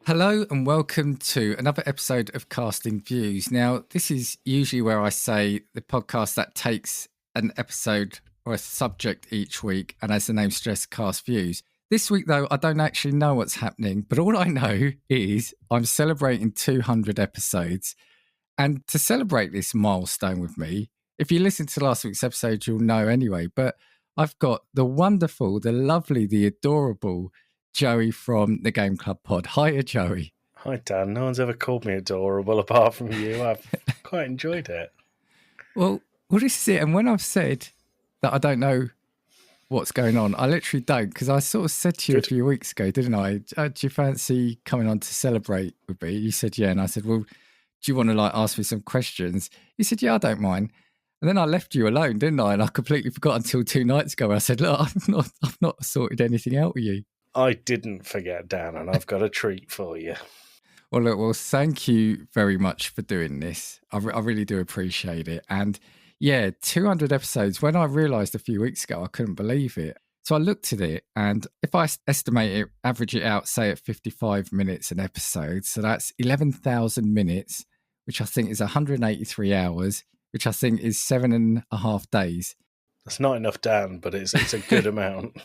Hello and welcome to another episode of Casting Views. Now, this is usually where I say the podcast that takes an episode or a subject each week and, as the name suggests, cast views. This week, though, I don't actually know what's happening, but all I know is I'm celebrating 200 episodes. And to celebrate this milestone with me, if you listen to last week's episode, you'll know anyway, but I've got the wonderful, the lovely, the adorable Joey from the Game Club Pod. Hiya, Joey. Hi, Dan. No one's ever called me adorable apart from you. I've quite enjoyed it. Well, this is it. And when I've said that I don't know what's going on, I literally don't, because I sort of said to you a few weeks ago, didn't I? Do you fancy coming on to celebrate with me? You said, yeah. And I said, well, do you want to ask me some questions? You said, yeah, I don't mind. And then I left you alone, didn't I? And I completely forgot until 2 nights ago. I said, look, I've not sorted anything out with you. I didn't forget, Dan, and I've got a treat for you. Well, thank you very much for doing this. I really do appreciate it. And yeah, 200 episodes. When I realised a few weeks ago, I couldn't believe it. So I looked at it, and if I estimate it, average it out, say at 55 minutes an episode, so that's 11,000 minutes, which I think is 183 hours, which I think is 7.5 days. That's not enough, Dan, but it's a good amount.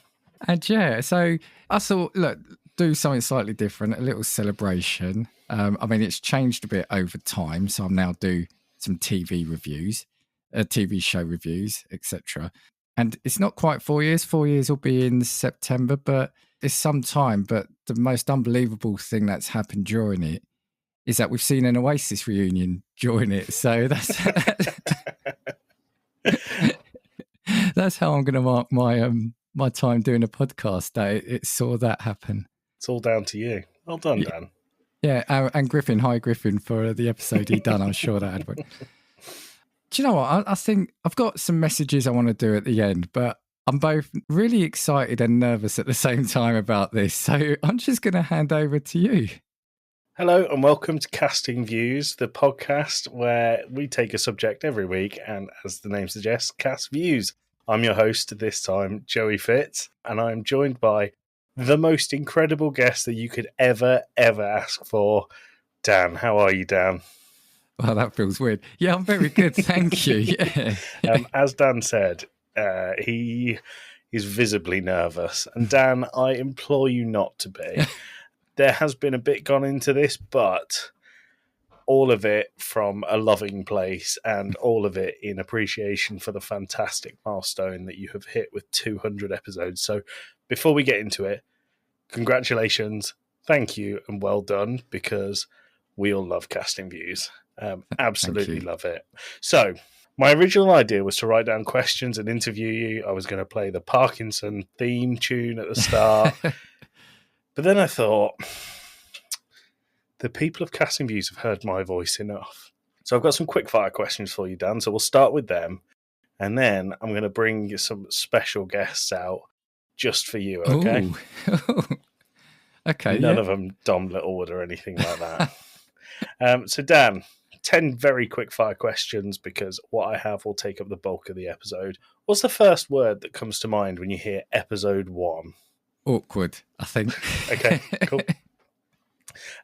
And yeah, so I thought, look, do something slightly different, a little celebration. I mean, it's changed a bit over time, so I'm now do some TV reviews, TV show reviews, etc. And it's not quite 4 years. 4 years will be in September, but it's some time. But the most unbelievable thing that's happened during it is that we've seen an Oasis reunion during it. So that's that's how I'm going to mark my time doing a podcast, that it saw that happen. It's all down to you. Well done, Dan. Yeah, and Griffin, hi Griffin, for the episode he done. I'm sure that had one. Do you know what? I think I've got some messages I want to do at the end, but I'm both really excited and nervous at the same time about this. So I'm just going to hand over to you. Hello and welcome to Casting Views, the podcast where we take a subject every week and, as the name suggests, cast views. I'm your host this time, Joey Fitz, and I'm joined by the most incredible guest that you could ever ask for, Dan. How are you, Dan? Well, that feels weird. Yeah, I'm very good, thank you. Yeah. As Dan said, he is visibly nervous, and Dan, I implore you not to be. There has been a bit gone into this, but all of it from a loving place and all of it in appreciation for the fantastic milestone that you have hit with 200 episodes. So before we get into it, congratulations, thank you, and well done, because we all love Casting Views. Absolutely love it. So my original idea was to write down questions and interview you. I was going to play the Parkinson theme tune at the start. But then I thought, the people of Casting Views have heard my voice enough. So I've got some quick-fire questions for you, Dan. So we'll start with them. And then I'm going to bring some special guests out just for you, okay? Okay. None of them Dom Littlewood or anything like that. So, Dan, 10 very quick-fire questions, because what I have will take up the bulk of the episode. What's the first word that comes to mind when you hear episode 1? Awkward, I think. Okay, cool.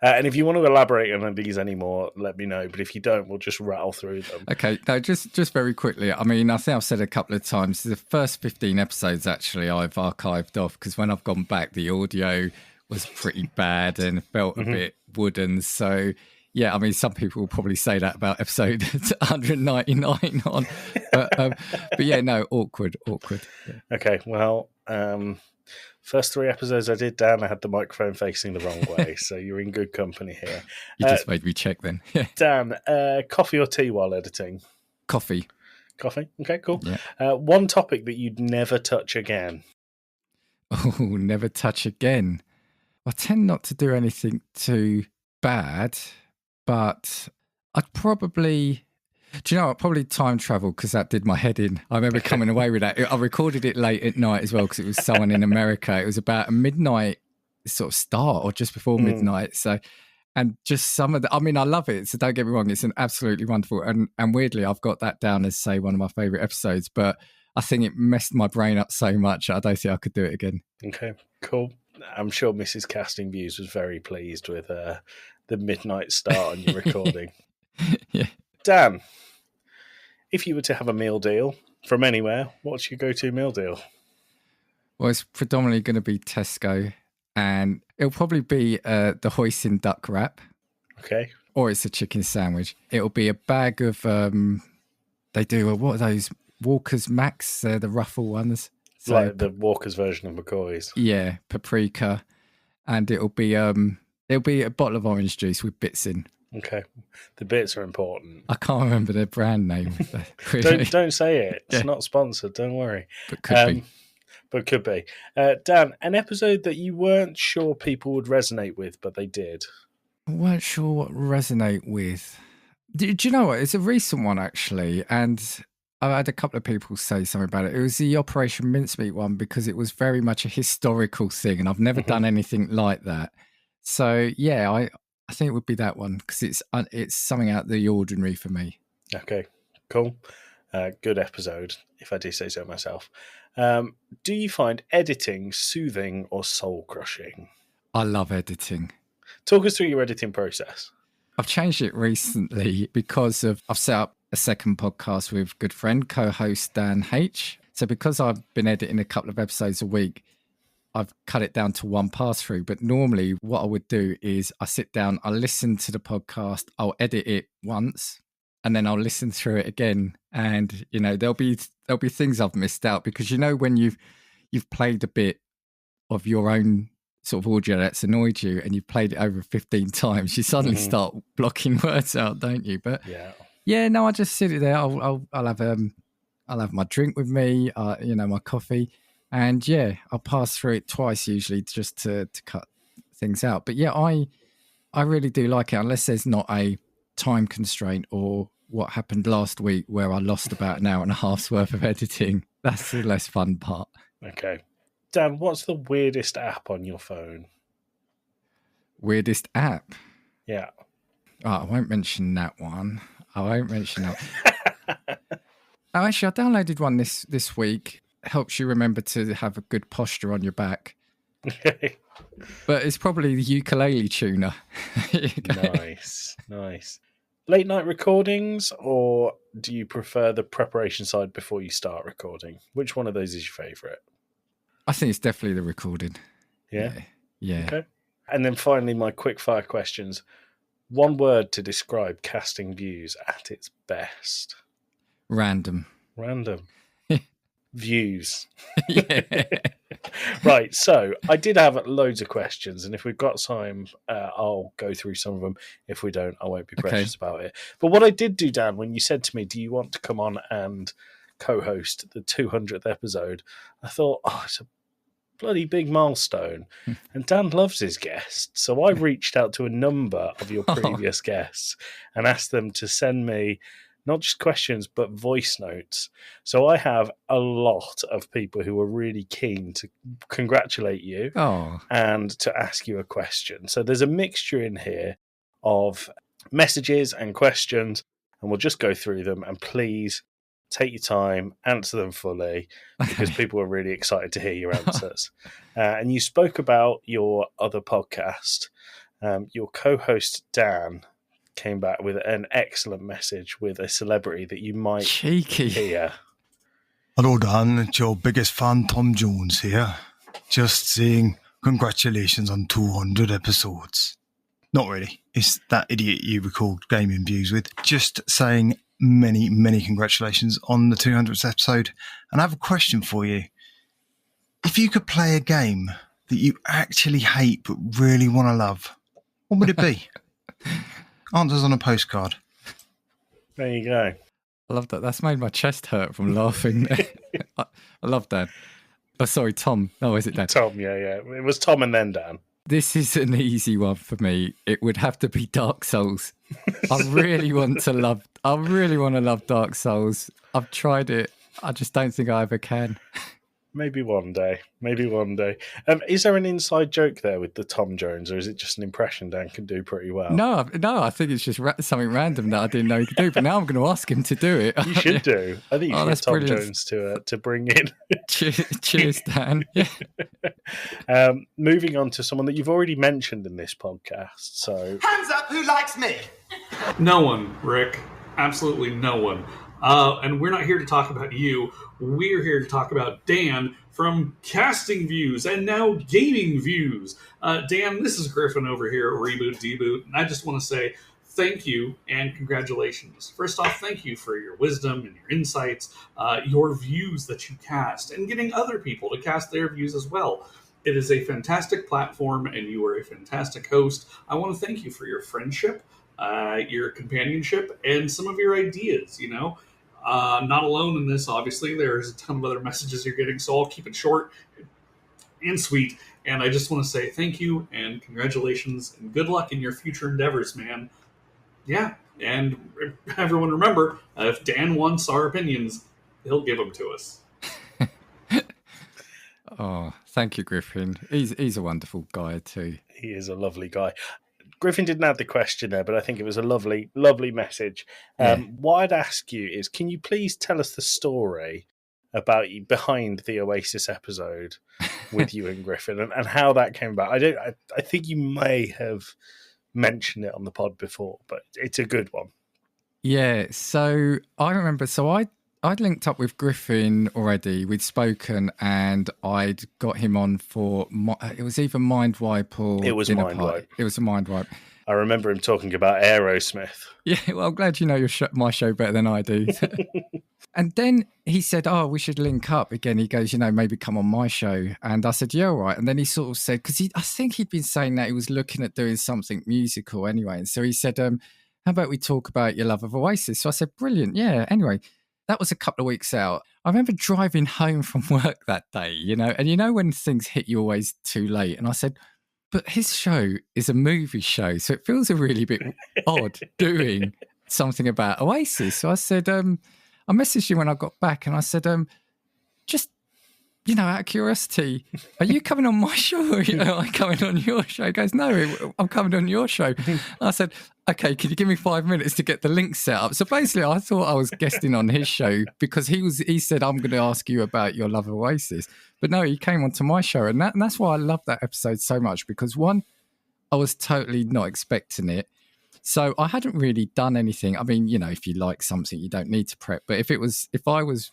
And if you want to elaborate on these anymore, let me know. But if you don't, we'll just rattle through them. Okay, no, just very quickly. I mean, I think I've said a couple of times, the first 15 episodes, actually, I've archived off, because when I've gone back, the audio was pretty bad and felt a bit wooden. So, yeah, I mean, some people will probably say that about episode 199 on. But yeah, no, awkward. Yeah. Okay, well... first 3 episodes I did, Dan, I had the microphone facing the wrong way, so you're in good company here. You just made me check then. Dan, coffee or tea while editing? Coffee. Coffee? Okay, cool. Yeah. One topic that you'd never touch again? Oh, never touch again. I tend not to do anything too bad, but I'd probably... Do you know what? Probably time travel, because that did my head in. I remember coming away with that. I recorded it late at night as well, because it was someone in America. It was about a midnight sort of start, or just before midnight. So, and just some of the, I mean, I love it. So don't get me wrong. It's an absolutely wonderful. And weirdly, I've got that down as, say, one of my favorite episodes, but I think it messed my brain up so much. I don't think I could do it again. Okay, cool. I'm sure Mrs. Casting Views was very pleased with the midnight start on your recording. Yeah. Dan, if you were to have a meal deal from anywhere, what's your go-to meal deal? Well, it's predominantly going to be Tesco, and it'll probably be the hoisin duck wrap. Okay. Or it's a chicken sandwich. It'll be a bag of, they do, what are those? Walker's Max, the ruffle ones. So, Like the Walker's version of McCoy's. Yeah, paprika. And it'll be a bottle of orange juice with bits in. Okay. The bits are important. I can't remember their brand name. Really. Don't say it. It's not sponsored, don't worry. But could be. But could be. Dan, an episode that you weren't sure people would resonate with, but they did. I weren't sure what resonate with. Do you know what? It's a recent one, actually. And I had a couple of people say something about it. It was the Operation Mincemeat one because it was very much a historical thing. And I've never done anything like that. So, yeah, I think it would be that one because it's something out of the ordinary for me. Okay, cool. Good episode, if I do say so myself. Do you find editing soothing or soul-crushing? I love editing. Talk us through your editing process. I've changed it recently because I've set up a second podcast with good friend, co-host Dan H. So because I've been editing a couple of episodes a week, I've cut it down to one pass through. But normally what I would do is I sit down, I listen to the podcast, I'll edit it once, and then I'll listen through it again. And, you know, there'll be things I've missed out because, you know, when you've played a bit of your own sort of audio that's annoyed you and you've played it over 15 times, you suddenly start blocking words out, don't you? But yeah, no, I just sit there. I'll have my drink with me, you know, my coffee. And yeah, I'll pass through it twice usually just to cut things out. But yeah, I really do like it, unless there's not a time constraint or what happened last week where I lost about an hour and a half's worth of editing. That's the less fun part. Okay. Dan, what's the weirdest app on your phone? Weirdest app? Yeah. Oh, I won't mention that one. Oh, actually, I downloaded one this week. Helps you remember to have a good posture on your back. But it's probably the ukulele tuner. Nice. Late night recordings, or do you prefer the preparation side before you start recording? Which one of those is your favourite? I think it's definitely the recording. Yeah? Okay. And then finally, my quick fire questions. One word to describe Casting Views at its best. Random. Views. Yeah. Right, so I did have loads of questions, and if we've got time, I'll go through some of them. If we don't, I won't be precious about it. But what I did do, Dan, when you said to me, do you want to come on and co-host the 200th episode, I thought, it's a bloody big milestone. And Dan loves his guests. So I reached out to a number of your previous guests and asked them to send me not just questions, but voice notes. So I have a lot of people who are really keen to congratulate you and to ask you a question. So there's a mixture in here of messages and questions, and we'll just go through them. And please take your time, answer them fully, because people are really excited to hear your answers. And you spoke about your other podcast. Your co-host, Dan, came back with an excellent message with a celebrity that you might hear. Hello, Dan. It's your biggest fan, Tom Jones here. Just saying congratulations on 200 episodes. Not really. It's that idiot you record Gaming Views with. Just saying many, many congratulations on the 200th episode. And I have a question for you. If you could play a game that you actually hate but really want to love, what would it be? Answers on a postcard. There you go. I love that. That's made my chest hurt from laughing. I love that. Oh, sorry, Tom. No, is it Dan? Tom, yeah. It was Tom and then Dan. This is an easy one for me. It would have to be Dark Souls. I really want to love Dark Souls. I've tried it. I just don't think I ever can. Maybe one day. Is there an inside joke there with the Tom Jones, or is it just an impression Dan can do pretty well? No, I think it's just something random that I didn't know he could do. But now I'm going to ask him to do it. You should do. I think you should get Tom brilliant. Jones to bring in. Cheers, Dan. Yeah. Moving on to someone that you've already mentioned in this podcast. So, hands up, who likes me? No one, Rick. Absolutely no one. And we're not here to talk about you. We're here to talk about Dan from Casting Views and now Gaming Views. Dan, this is Griffin over here at Reboot Deboot, and I just want to say thank you and congratulations. First off, thank you for your wisdom and your insights, your views that you cast, and getting other people to cast their views as well. It is a fantastic platform, and you are a fantastic host. I want to thank you for your friendship, your companionship, and some of your ideas, you know. Not alone in this, obviously. There's a ton of other messages you're getting, so I'll keep it short and sweet. And I just want to say thank you and congratulations and good luck in your future endeavors, man. Yeah, and everyone remember, if Dan wants our opinions, he'll give them to us. Oh, thank you, Griffin. He's a wonderful guy too. He is a lovely guy. Griffin didn't have the question there, but I think it was a lovely, lovely message. What I'd ask you is, can you please tell us the story about you behind the Oasis episode with you and Griffin and how that came about? I think you may have mentioned it on the pod before, but it's a good one. Yeah, so I remember, I'd linked up with Griffin already. We'd spoken, and I'd got him on for it was either Mind Wipe or it was Mind Wipe. It was a Mind Wipe. I remember him talking about Aerosmith. Yeah, well, I'm glad you know my show better than I do. And then he said, "Oh, we should link up again." He goes, maybe come on my show. And I said, "Yeah, all right." And then he sort of said, because I think he'd been saying that he was looking at doing something musical anyway. And so he said, "How about we talk about your love of Oasis?" So I said, "Brilliant, yeah." Anyway. That was a couple of weeks out. I remember driving home from work that day, and when things hit you always too late. And I said, but his show is a movie show, so it feels a really bit odd doing something about Oasis. So I said, I messaged you when I got back, and I said, just, out of curiosity, are you coming on my show or am I coming on your show? He goes, no, I'm coming on your show. And I said, okay, can you give me 5 minutes to get the link set up? So basically, I thought I was guesting on his show because he said, I'm going to ask you about your love of Oasis. But no, he came onto my show. And that's why I love that episode so much, because one, I was totally not expecting it. So I hadn't really done anything. I mean, if you like something, you don't need to prep. But if I was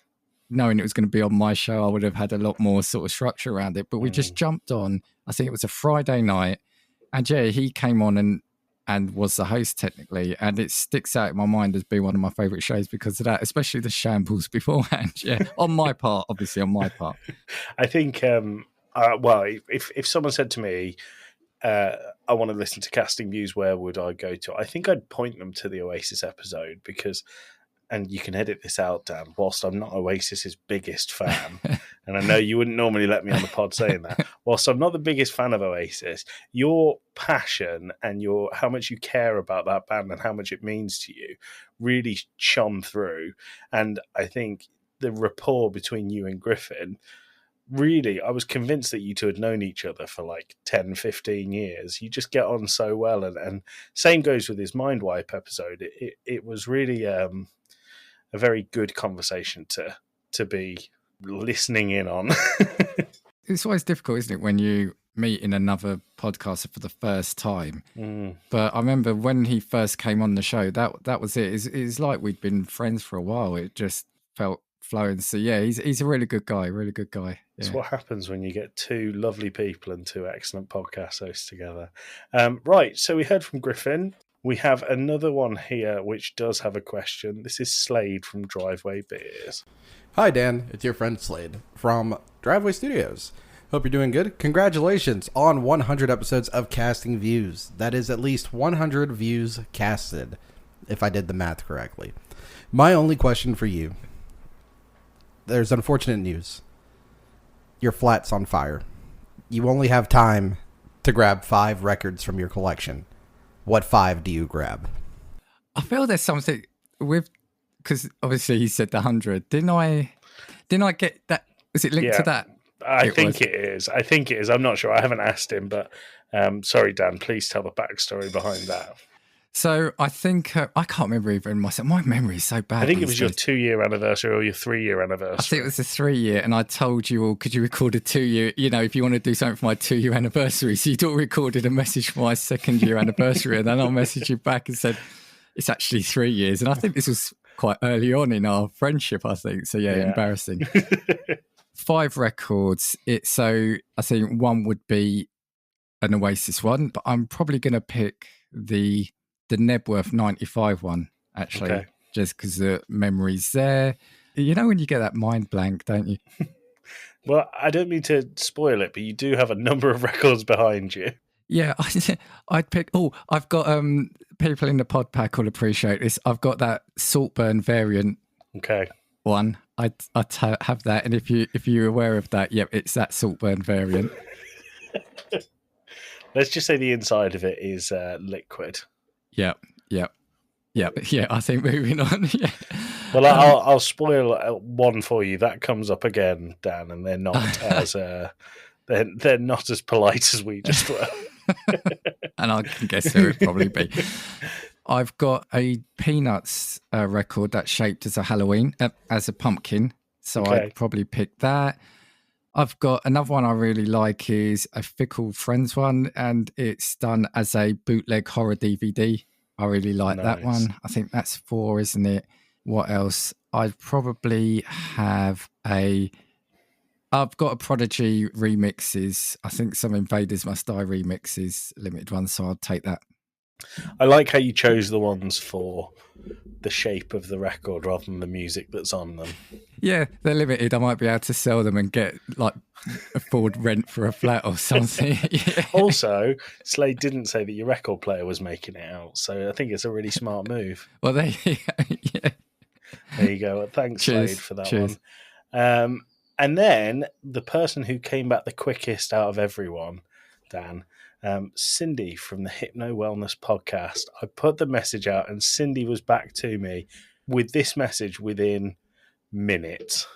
knowing it was going to be on my show, I would have had a lot more sort of structure around it. But we just jumped on. I think it was a Friday night. And yeah, he came on and was the host technically, and it sticks out in my mind as being one of my favourite shows because of that, especially the shambles beforehand. Yeah, on my part, obviously on my part. I think, if someone said to me, I want to listen to Casting Views, where would I go to? I think I'd point them to the Oasis episode because, and you can edit this out, Dan, whilst I'm not Oasis's biggest fan, and I know you wouldn't normally let me on the pod saying that, whilst I'm not the biggest fan of Oasis, your passion and how much you care about that band and how much it means to you really shone through. And I think the rapport between you and Griffin, really, I was convinced that you two had known each other for like 10, 15 years. You just get on so well. And same goes with his Mind Wipe episode. It was really a very good conversation to be listening in on. It's always difficult, isn't it, when you meet in another podcaster for the first time. But I remember when he first came on the show, that was it. It's like we'd been friends for a while. It just felt flowing. So yeah, he's a really good guy. Yeah. It's what happens when you get two lovely people and two excellent podcast hosts together. Right, so we heard from Griffin. We have another one here which does have a question. This is Slade from Driveway Beers. Hi, Dan. It's your friend Slade from Driveway Studios. Hope you're doing good. Congratulations on 100 episodes of Casting Views. That is at least 100 views casted, if I did the math correctly. My only question for you, there's unfortunate news. Your flat's on fire. You only have time to grab 5 records from your collection. What 5 do you grab? I feel there's something with, because obviously he said the 100. Didn't I get that? Was it linked to that? I think it is. I'm not sure. I haven't asked him, but sorry, Dan. Please tell the backstory behind that. So I think I can't remember even myself. My memory is so bad. I think it was your 2-year anniversary or your 3-year anniversary. I think it was a 3-year, and I told you all, could you record a 2-year? You know, if you want to do something for my 2-year anniversary, so you'd all recorded a message for my 2nd-year anniversary, and then I'll message you back and said it's actually 3 years. And I think this was quite early on in our friendship. I think so. Yeah. Embarrassing. 5 records. So I think one would be an Oasis one, but I'm probably going to pick the Nebworth 95 one, actually, just because the memory's there. You know when you get that mind blank, don't you? Well, I don't mean to spoil it, but you do have a number of records behind you. Yeah, I'd pick... Oh, I've got... people in the PodPack will appreciate this. I've got that Saltburn variant one. I'd have that, and if you're aware of that, it's that Saltburn variant. Let's just say the inside of it is liquid. Yeah. I think moving on. Yeah. Well, I'll spoil one for you. That comes up again, Dan, and they're not as they're not as polite as we just were. And I can guess who it'd probably be. I've got a Peanuts record that's shaped as a Halloween, as a pumpkin. So I'd probably pick that. I've got another one I really like is a Fickle Friends one, and it's done as a bootleg horror DVD. I really like that one. I think that's 4, isn't it? What else? I'd probably have I've got a Prodigy remixes. I think some Invaders Must Die remixes, limited ones, so I'll take that. I like how you chose the ones for the shape of the record rather than the music that's on them. Yeah, they're limited. I might be able to sell them and get afford rent for a flat or something. Yeah. Also, Slade didn't say that your record player was making it out, so I think it's a really smart move. Well, there you go. Thanks, Slade, for that one. And then the person who came back the quickest out of everyone, Dan, Cindy from the Hypno Wellness podcast. I put the message out and Cindy was back to me with this message within minutes.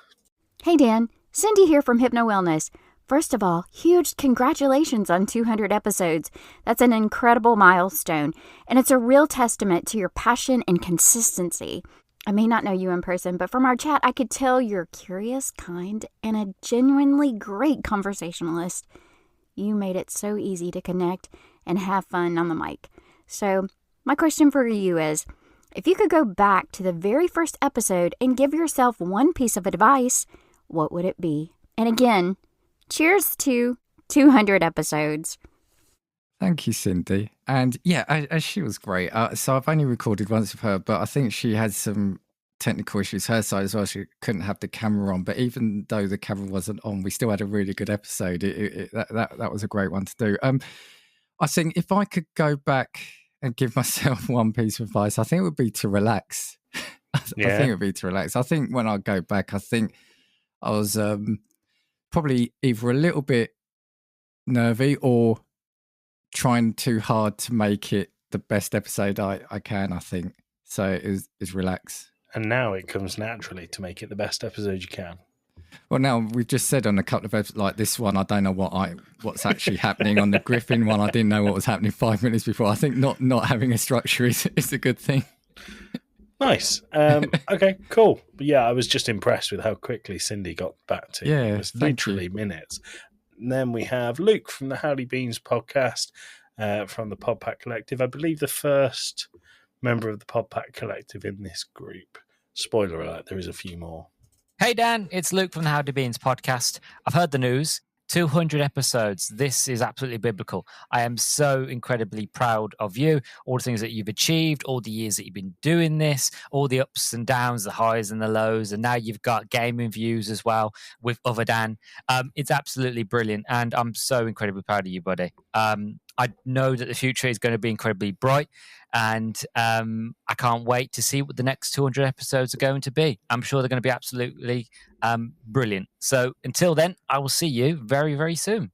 Hey Dan, Cindy here from Hypno Wellness. First of all, huge congratulations on 200 episodes. That's an incredible milestone, and it's a real testament to your passion and consistency. I may not know you in person, but from our chat, I could tell you're curious, kind, and a genuinely great conversationalist. You made it so easy to connect and have fun on the mic. So my question for you is, if you could go back to the very first episode and give yourself one piece of advice, what would it be? And again, cheers to 200 episodes. Thank you, Cindy. And yeah, she was great. So I've only recorded once with her, but I think she had some technical issues her side as well. She couldn't have the camera on, but even though the camera wasn't on, we still had a really good episode. That was a great one to do. I think if I could go back and give myself one piece of advice, I think it would be to relax. I think it would be to relax. I think when I go back, I think I was probably either a little bit nervy or trying too hard to make it the best episode I can, I think. So it is relax. And now it comes naturally to make it the best episode you can. Well, now we've just said on a couple of episodes, like this one, I don't know what's actually happening. On the Griffin one, I didn't know what was happening 5 minutes before. I think not having a structure is a good thing. Nice. Okay, cool. But yeah, I was just impressed with how quickly Cindy got back to you. Yeah, it was literally minutes. And then we have Luke from the Howdy Beans podcast, from the PodPack Collective. I believe the first member of the PodPack Collective in this group. Spoiler alert, there is a few more. Hey Dan, it's Luke from the Howdy Beans podcast. I've heard the news. 200 episodes. This is absolutely biblical. I am so incredibly proud of you, all the things that you've achieved, all the years that you've been doing this, all the ups and downs, the highs and the lows, and now you've got gaming views as well with other Dan. It's absolutely brilliant, and I'm so incredibly proud of you, buddy. I know that the future is going to be incredibly bright, and I can't wait to see what the next 200 episodes are going to be. I'm sure they're going to be absolutely brilliant. So until then, I will see you very, very soon.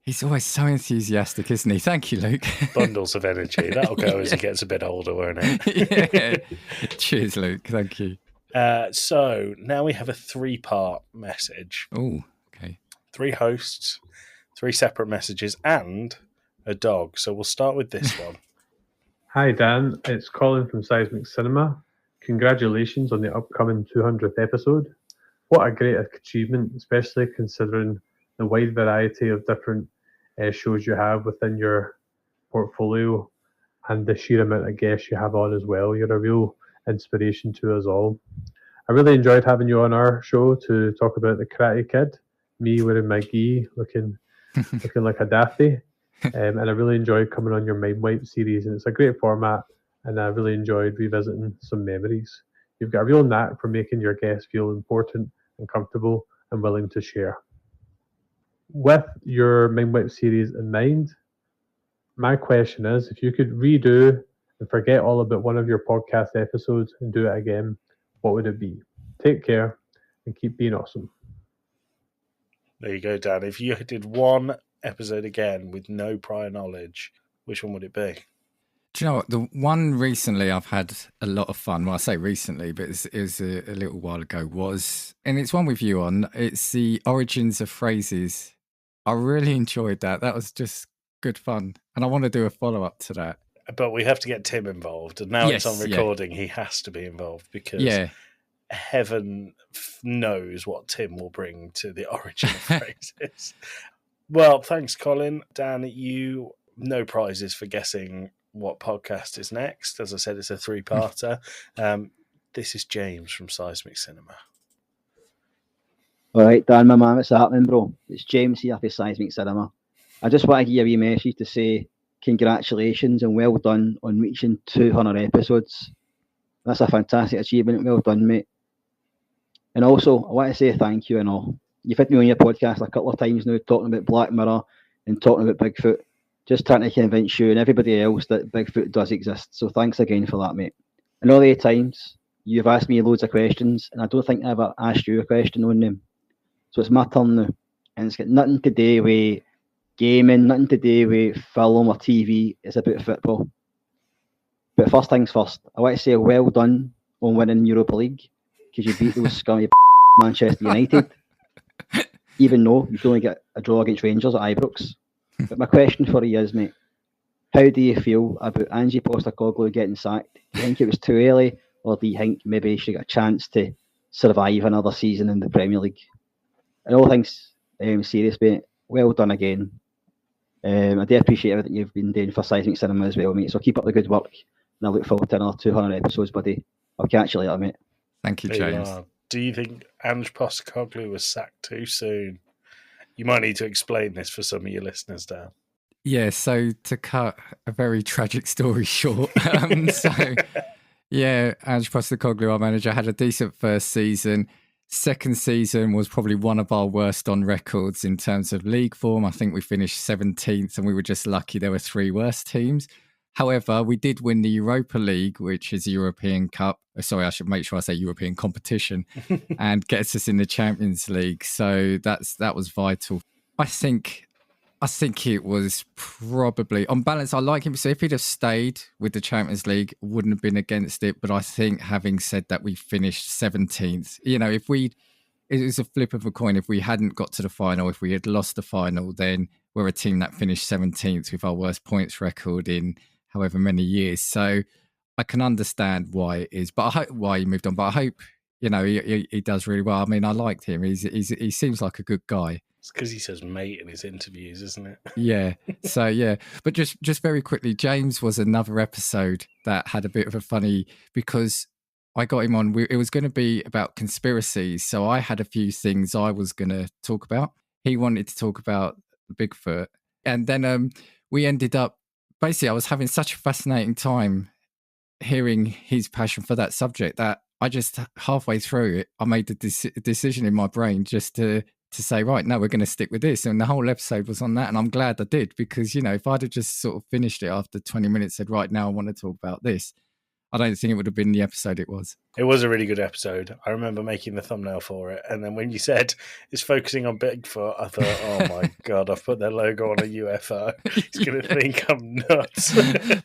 He's always so enthusiastic, isn't he? Thank you, Luke. Bundles of energy. That'll go as he gets a bit older, won't it? Yeah. Cheers, Luke. Thank you. So now we have a 3-part message. Oh, 3 hosts, 3 separate messages, and a dog. So we'll start with this one. Hi Dan, it's Colin from Seismic Cinema. Congratulations on the upcoming 200th episode. What a great achievement, especially considering the wide variety of different shows you have within your portfolio and the sheer amount of guests you have on as well. You're a real inspiration to us all. I really enjoyed having you on our show to talk about the Karate Kid, me wearing my gi, looking like a daffy. And I really enjoyed coming on your Mind Wipe series, and it's a great format, and I really enjoyed revisiting some memories. You've got a real knack for making your guests feel important and comfortable and willing to share. With your Mind Wipe series in mind, my question is, if you could redo and forget all about one of your podcast episodes and do it again, what would it be? Take care and keep being awesome. There you go, Dan. If you did one episode again with no prior knowledge, which one would it be? Do you know what? The one recently I've had a lot of fun. Well, I say recently, but it was a little while ago. And it's one with you on. It's the origins of phrases. I really enjoyed that. That was just good fun, and I want to do a follow up to that. But we have to get Tim involved, and now it's on recording. He has to be involved because heaven knows what Tim will bring to the origin of phrases. Well, thanks, Colin. Dan, you no prizes for guessing what podcast is next. As I said, it's a 3-parter. This is James from Seismic Cinema. All right, Dan, my man, what's happening, bro? It's James here for Seismic Cinema. I just want to give you a wee message to say congratulations and well done on reaching 200 episodes. That's a fantastic achievement. Well done, mate. And also, I want to say thank you and all. You've had me on your podcast a couple of times now talking about Black Mirror and talking about Bigfoot, just trying to convince you and everybody else that Bigfoot does exist. So thanks again for that, mate. And all the times you've asked me loads of questions, and I don't think I ever asked you a question on them. So it's my turn now. And it's got nothing to do with gaming, nothing to do with film or TV. It's about football. But first things first, I want to say well done on winning Europa League, because you beat those scummy Manchester United. Even though you can only get a draw against Rangers at Ibrox. But my question for you is, mate, how do you feel about Ange Postecoglou getting sacked? Do you think it was too early, or do you think maybe he should get a chance to survive another season in the Premier League? And all things serious, mate, well done again. I do appreciate everything you've been doing for Seismic Cinema as well, mate. So keep up the good work, and I look forward to another 200 episodes, buddy. I'll catch you later, mate. Thank you, James. Do you think Ange Postecoglou was sacked too soon? You might need to explain this for some of your listeners, Dan. Yeah, so to cut a very tragic story short, Ange Postecoglou, our manager, had a decent first season. Second season was probably one of our worst on records in terms of league form. I think we finished 17th, and we were just lucky there were 3 worse teams. However, we did win the Europa League, which is a European Cup. Sorry, I should make sure I say European competition, and gets us in the Champions League. So that was vital. I think it was probably, on balance, I like him. So if he'd have stayed with the Champions League, wouldn't have been against it. But I think, having said that, we finished 17th. You know, it was a flip of a coin. If we hadn't got to the final, if we had lost the final, then we're a team that finished 17th with our worst points record in however many years. So I can understand why it is, but I hope why he moved on. But I hope, you know, he does really well. I mean, I liked him. He seems like a good guy. It's because he says mate in his interviews, isn't it? Yeah. So, yeah. But just very quickly, James was another episode that had a bit of a funny, because I got him on. It was going to be about conspiracies. So I had a few things I was going to talk about. He wanted to talk about Bigfoot. And then we ended up, basically, I was having such a fascinating time hearing his passion for that subject that I just, halfway through it, I made the decision in my brain just to say, right, no, we're going to stick with this. And the whole episode was on that. And I'm glad I did, because, you know, if I'd have just sort of finished it after 20 minutes, said, right, now I want to talk about this, I don't think it would have been the episode it was. It was a really good episode. I remember making the thumbnail for it, and then when you said it's focusing on Bigfoot, I thought, oh my God, I've put their logo on a UFO. He's going to think I'm nuts.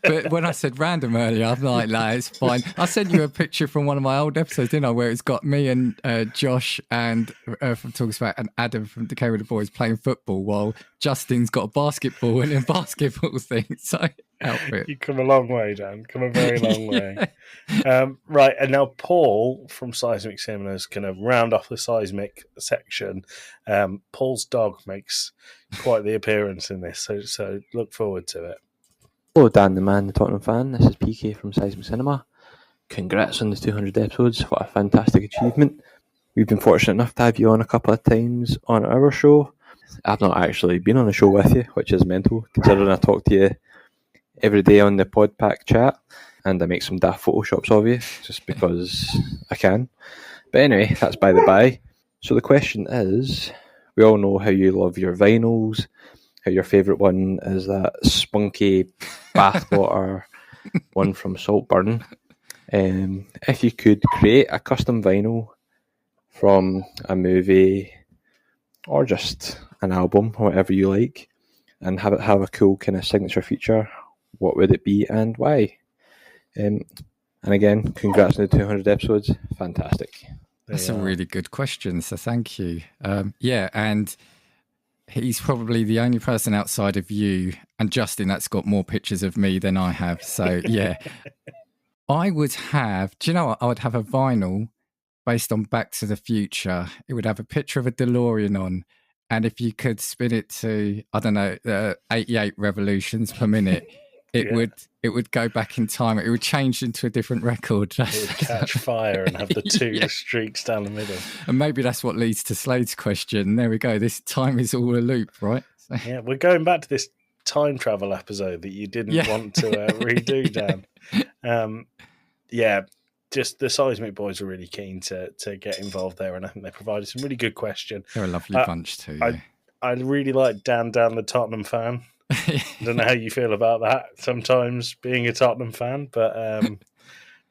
But when I said random earlier, I'm like, no, it's fine. I sent you a picture from one of my old episodes, didn't I, where it's got me and Josh and from Talks About and Adam from Decay with the Boys playing football while Justin's got a basketball and a basketball thing. So outfit. You've come a long way, Dan. Come a very long way. Right, and now Paul from Seismic Cinema is going to round off the seismic section. Paul's dog makes quite the appearance in this, so look forward to it. Hello, Dan the Man, the Tottenham fan. This is PK from Seismic Cinema. Congrats on the 200 episodes. What a fantastic achievement. We've been fortunate enough to have you on a couple of times on our show. I've not actually been on a show with you, which is mental, considering I talk to you every day on the PodPack chat, and I make some daft photoshops of you just because I can. But anyway, that's by the by. So the question is, we all know how you love your vinyls, how your favourite one is that spunky bathwater one from Saltburn. If you could create a custom vinyl from a movie or just an album, whatever you like, and have it have a cool kind of signature feature, what would it be and why? And again, congrats on the 200 episodes. Fantastic. That's a really good question, so thank you. Yeah, and he's probably the only person outside of you and Justin that's got more pictures of me than I have. So, yeah. I would have, do you know what? I would have a vinyl based on Back to the Future. It would have a picture of a DeLorean on. And if you could spin it to, I don't know, 88 revolutions per minute, it would go back in time. It would change into a different record. It would catch fire and have the two streaks down the middle. And maybe that's what leads to Slade's question. There we go. This time is all a loop, right? So. Yeah, we're going back to this time travel episode that you didn't want to redo, Dan. Just the Seismic Boys were really keen to get involved there, and I think they provided some really good questions. They're a lovely bunch too. I really like Dan the Tottenham fan. I don't know how you feel about that sometimes being a Tottenham fan, but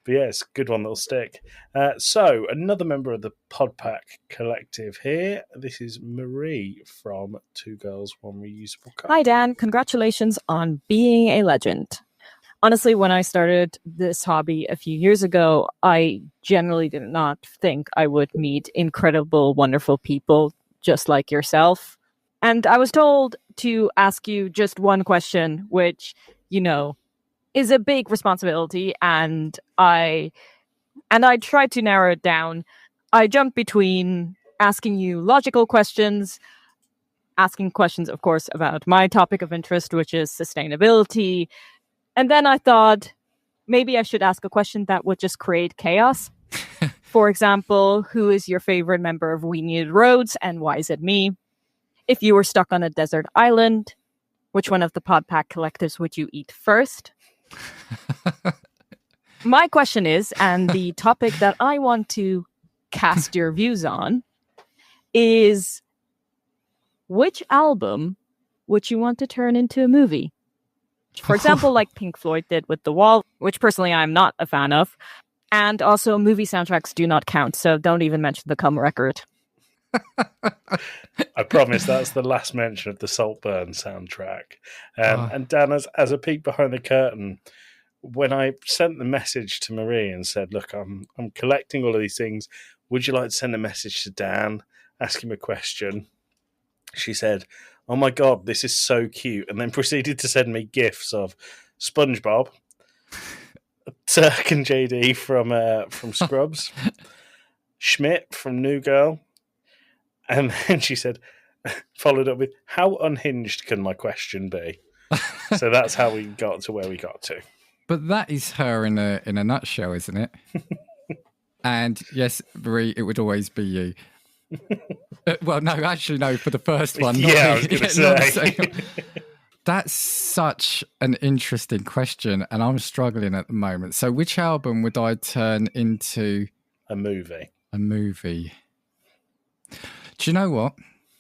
yeah, it's a good one that'll stick. So another member of the PodPack Collective here. This is Marie from Two Girls, One Reusable Cup. Hi, Dan. Congratulations on being a legend. Honestly, when I started this hobby a few years ago, I generally did not think I would meet incredible, wonderful people just like yourself. And I was told to ask you just one question, which, is a big responsibility. And I tried to narrow it down. I jumped between asking you logical questions, asking questions, of course, about my topic of interest, which is sustainability. And then I thought maybe I should ask a question that would just create chaos. For example, who is your favorite member of We Need Roads and why is it me? If you were stuck on a desert island, which one of the PodPack collectives would you eat first? My question is, and the topic that I want to cast your views on, is which album would you want to turn into a movie? For example, like Pink Floyd did with The Wall, which personally I'm not a fan of. And also movie soundtracks do not count, so don't even mention the Cum record. I promise that's the last mention of the Saltburn soundtrack. And Dan, as a peek behind the curtain, when I sent the message to Marie and said, look, I'm collecting all of these things, would you like to send a message to Dan, ask him a question? She said, oh my God, this is so cute, and then proceeded to send me GIFs of SpongeBob, Turk and JD from Scrubs, Schmidt from New Girl, and then she said, followed up with, how unhinged can my question be? So that's how we got to where we got to. But that is her in a nutshell, isn't it? And yes, Marie, it would always be you. Well, no, actually, no, for the first one. I was going to say. That's such an interesting question, and I'm struggling at the moment. So which album would I turn into a movie? A movie. Do you know what?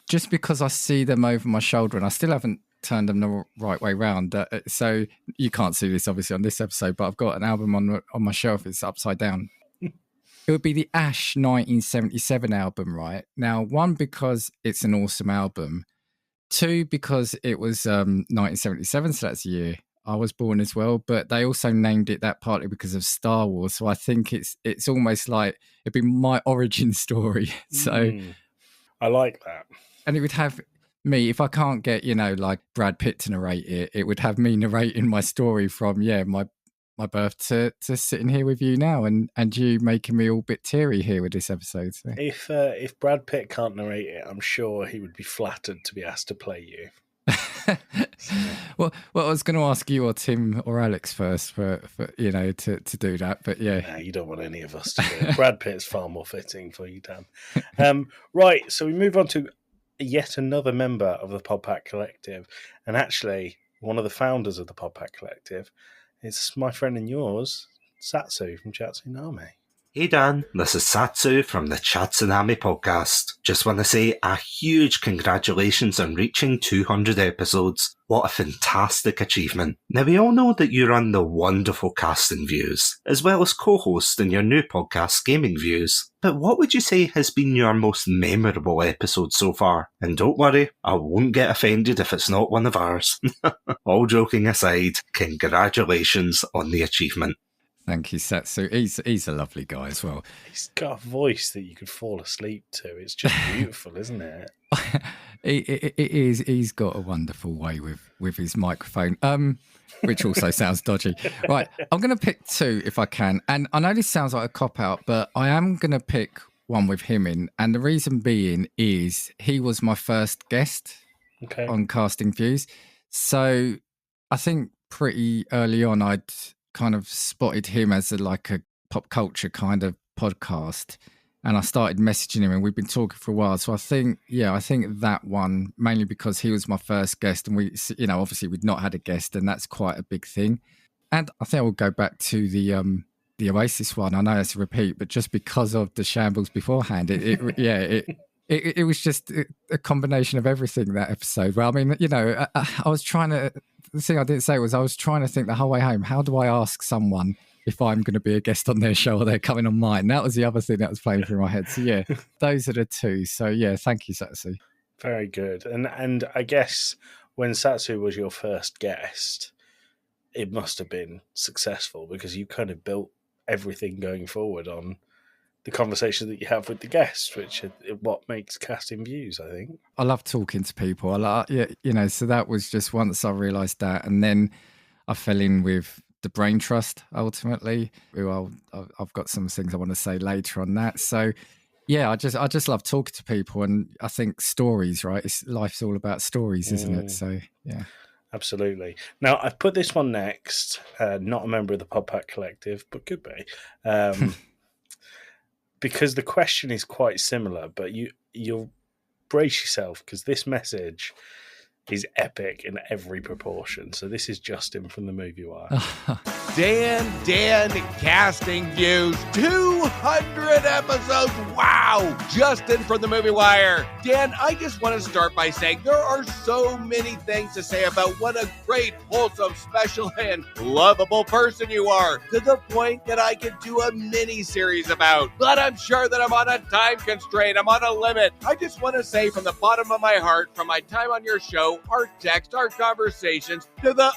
Just because I see them over my shoulder, and I still haven't turned them the right way round. So you can't see this, obviously, on this episode, but I've got an album on my shelf. It's upside down. it would be the Ash 1977 album, right? Now, one, because it's an awesome album. Two, because it was 1977, so that's the year I was born as well. But they also named it that partly because of Star Wars. So I think it's almost like it'd be my origin story. So I like that. And it would have me, if I can't get, like Brad Pitt to narrate it, it would have me narrating my story from, my birth to sitting here with you now, and you making me all a bit teary here with this episode. So. If Brad Pitt can't narrate it, I'm sure he would be flattered to be asked to play you. Well, I was going to ask you or Tim or Alex first for to do that, but yeah. No, you don't want any of us to do it. Brad Pitt's far more fitting for you, Dan. Right, so we move on to yet another member of the PodPack Collective, and actually one of the founders of the PodPack Collective. It's my friend and yours, Satsu from Chatsunami. Hey Dan, this is Satsu from the Chatsunami podcast. Just want to say a huge congratulations on reaching 200 episodes. What a fantastic achievement. Now we all know that you run the wonderful Casting Views, as well as co-host in your new podcast Gaming Views. But what would you say has been your most memorable episode so far? And don't worry, I won't get offended if it's not one of ours. All joking aside, congratulations on the achievement. Thank you, Satsu. He's a lovely guy as well. He's got a voice that you could fall asleep to. It's just beautiful, isn't it? It is. He's got a wonderful way with his microphone, which also sounds dodgy. Right, I'm going to pick two if I can. And I know this sounds like a cop-out, but I am going to pick one with him in. And the reason being is he was my first guest on Casting Views. So I think pretty early on I'd kind of spotted him as a pop culture kind of podcast, and I started messaging him, and we've been talking for a while. So I think that one, mainly because he was my first guest, and we, obviously we'd not had a guest, and that's quite a big thing. And I think I will go back to the Oasis one. I know it's a repeat, but just because of the shambles beforehand, it was just a combination of everything, that episode. Well, I mean, I was trying to. The thing I didn't say was I was trying to think the whole way home, how do I ask someone if I'm going to be a guest on their show or they're coming on mine? That was the other thing that was playing through my head. So, yeah, those are the two. So, yeah, thank you, Satsu. Very good. And I guess when Satsu was your first guest, it must have been successful because you kind of built everything going forward on the conversation that you have with the guests, which is what makes Casting Views, I think. I love talking to people. So that was just once I realised that, and then I fell in with the Brain Trust ultimately. I've got some things I want to say later on that. So yeah, I just love talking to people, and I think stories, right? Life's all about stories, isn't it? So yeah. Absolutely. Now, I've put this one next, not a member of the PodPack Collective, but could be. Because the question is quite similar, but you'll brace yourself because this message is epic in every proportion. So this is Justin from the Movie Wire. Dan, Casting Views, 200 episodes. Wow. Justin from the Movie Wire. Dan, I just want to start by saying there are so many things to say about what a great, wholesome, special, and lovable person you are, to the point that I could do a mini-series about. But I'm sure that I'm on a time constraint. I'm on a limit. I just want to say from the bottom of my heart, from my time on your show, our text, our conversations, to the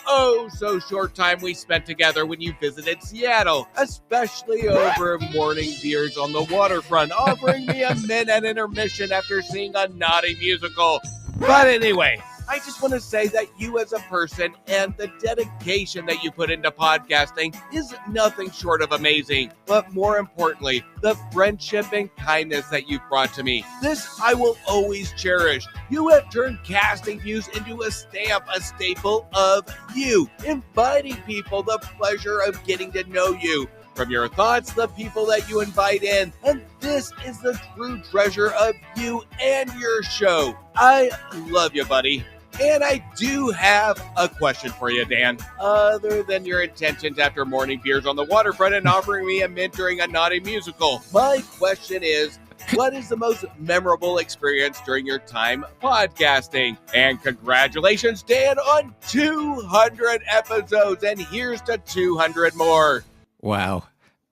so short time we spent together when you visited Seattle, especially over morning beers on the waterfront, offering me a minute intermission after seeing a naughty musical. But anyway, I just want to say that you as a person and the dedication that you put into podcasting is nothing short of amazing. But more importantly, the friendship and kindness that you've brought to me. This I will always cherish. You have turned Casting Views into a stamp, a staple of you, inviting people the pleasure of getting to know you. From your thoughts, the people that you invite in, and this is the true treasure of you and your show. I love you, buddy. And I do have a question for you, Dan. Other than your intentions after morning beers on the waterfront and offering me a mint during a naughty musical, my question is, what is the most memorable experience during your time podcasting? And congratulations, Dan, on 200 episodes. And here's to 200 more. Wow.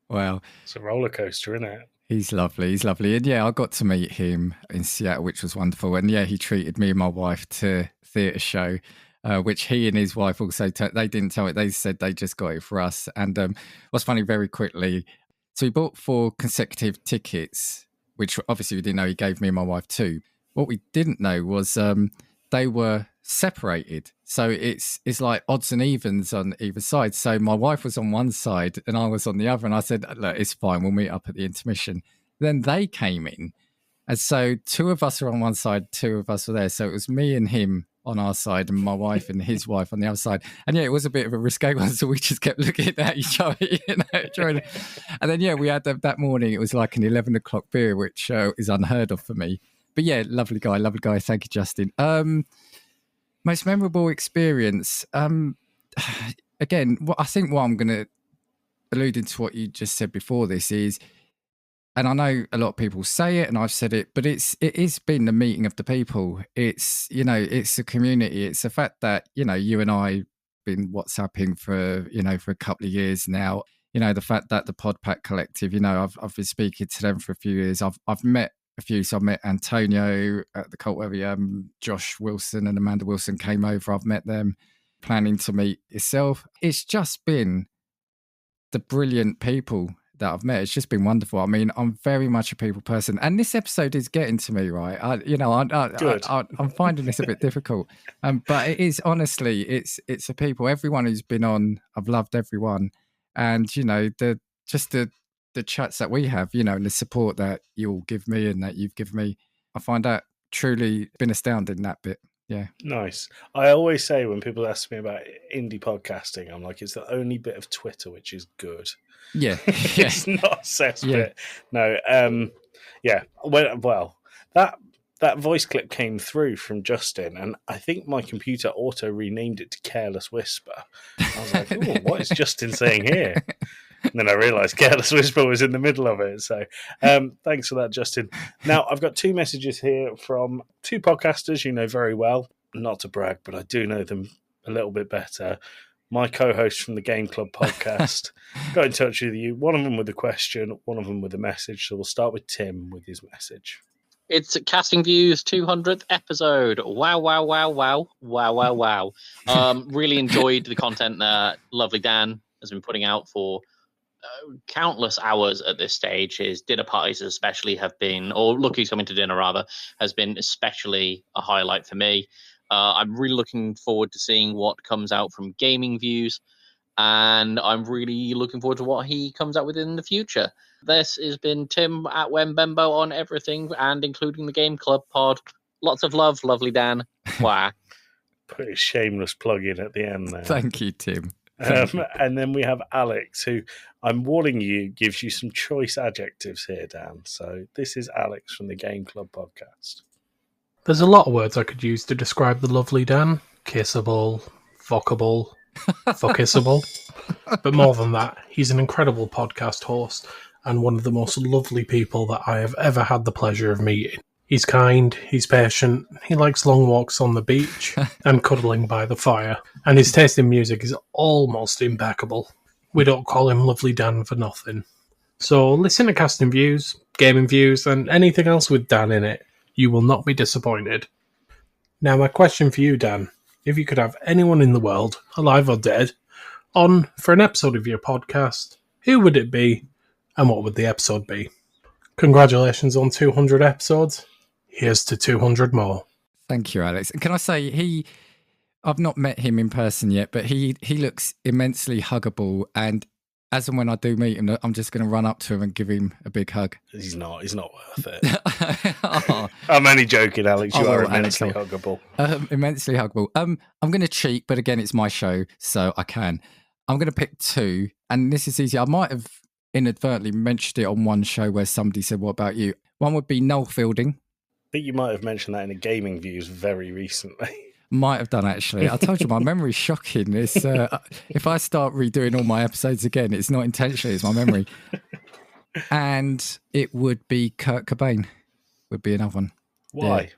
Wow. It's a roller coaster, isn't it? He's lovely. He's lovely. And yeah, I got to meet him in Seattle, which was wonderful. And yeah, he treated me and my wife to a theatre show, which he and his wife also, they didn't tell it. They said they just got it for us. And what's funny, very quickly, so he bought 4 consecutive tickets, which obviously we didn't know. He gave me and my wife 2. What we didn't know was they were separated. So it's like odds and evens on either side. So my wife was on one side and I was on the other. And I said, look, it's fine. We'll meet up at the intermission. Then they came in. And so 2 of us were on one side, 2 of us were there. So it was me and him on our side and my wife and his wife on the other side. And yeah, it was a bit of a risque one. So we just kept looking at each other, and then, yeah, we had that morning. It was like an 11 o'clock beer, which is unheard of for me. But yeah, lovely guy. Thank you, Justin. Most memorable experience. Again, I think what I'm going to alluding to what you just said before this is, and I know a lot of people say it and I've said it, but it is been the meeting of the people. It's, it's a community. It's the fact that, you and I been WhatsApping for a couple of years now. The fact that the PodPack Collective, I've been speaking to them for a few years. I've met a few. So I met Antonio at the cult where Josh Wilson and Amanda Wilson came over. I've met them, planning to meet yourself. It's just been the brilliant people that I've met. It's just been wonderful. I mean, I'm very much a people person, and this episode is getting to me, right? I'm finding this a bit difficult, but it is honestly, it's the people. Everyone who's been on, I've loved everyone, and the chats that we have, and the support that you'll give me and that you've given me, I find that truly been astounding, that bit. Yeah. Nice. I always say when people ask me about indie podcasting, I'm like, it's the only bit of Twitter which is good. Yeah. It's not a cesspit. No. Yeah. Well, that voice clip came through from Justin, and I think my computer auto renamed it to Careless Whisper. I was like, oh, what is Justin saying here? And then I realised Careless Whisper was in the middle of it. So thanks for that, Justin. Now, I've got 2 messages here from 2 podcasters you know very well. Not to brag, but I do know them a little bit better. My co-host from the Game Club podcast got in touch with you. One of them with a question, one of them with a message. So we'll start with Tim with his message. It's Casting Views 200th episode. Wow, wow, wow, wow. Wow, wow, wow. Really enjoyed the content that Lovely Dan has been putting out for countless hours at this stage. His dinner parties especially have been, or Look Who's Coming to Dinner rather, has been especially a highlight for me. I'm really looking forward to seeing what comes out from Gaming Views, and I'm really looking forward to what he comes out with in the future. This has been Tim at Wembembo on everything, and including the Game Club pod. Lots of love, Lovely Dan. Wow. Put a shameless plug in at the end there. Thank you, Tim. And then we have Alex, who I'm warning you gives you some choice adjectives here, Dan. So this is Alex from the Game Club podcast. There's a lot of words I could use to describe the Lovely Dan. Kissable, fuckable, fuckissable. But more than that, he's an incredible podcast host and one of the most lovely people that I have ever had the pleasure of meeting. He's kind, he's patient, he likes long walks on the beach and cuddling by the fire, and his taste in music is almost impeccable. We don't call him Lovely Dan for nothing. So listen to Casting Views, Gaming Views, and anything else with Dan in it. You will not be disappointed. Now, my question for you, Dan, if you could have anyone in the world, alive or dead, on for an episode of your podcast, who would it be, and what would the episode be? Congratulations on 200 episodes. Here's to 200 more. Thank you, Alex. And can I say, I've not met him in person yet, but he looks immensely huggable, and as and when I do meet him, I'm just going to run up to him and give him a big hug. He's not worth it. Oh. I'm only joking, Alex. You are immensely huggable. Immensely huggable. I'm going to cheat, but again, it's my show, so I can. I'm going to pick 2, and this is easy. I might have inadvertently mentioned it on one show where somebody said, "What about you?" One would be Noel Fielding. I think you might have mentioned that in a Gaming Views very recently. Might have done, actually. I told you my memory's shocking. It's, if I start redoing all my episodes again, it's not intentionally, it's my memory. And it would be Kurt Cobain, would be another one. Why? Yeah.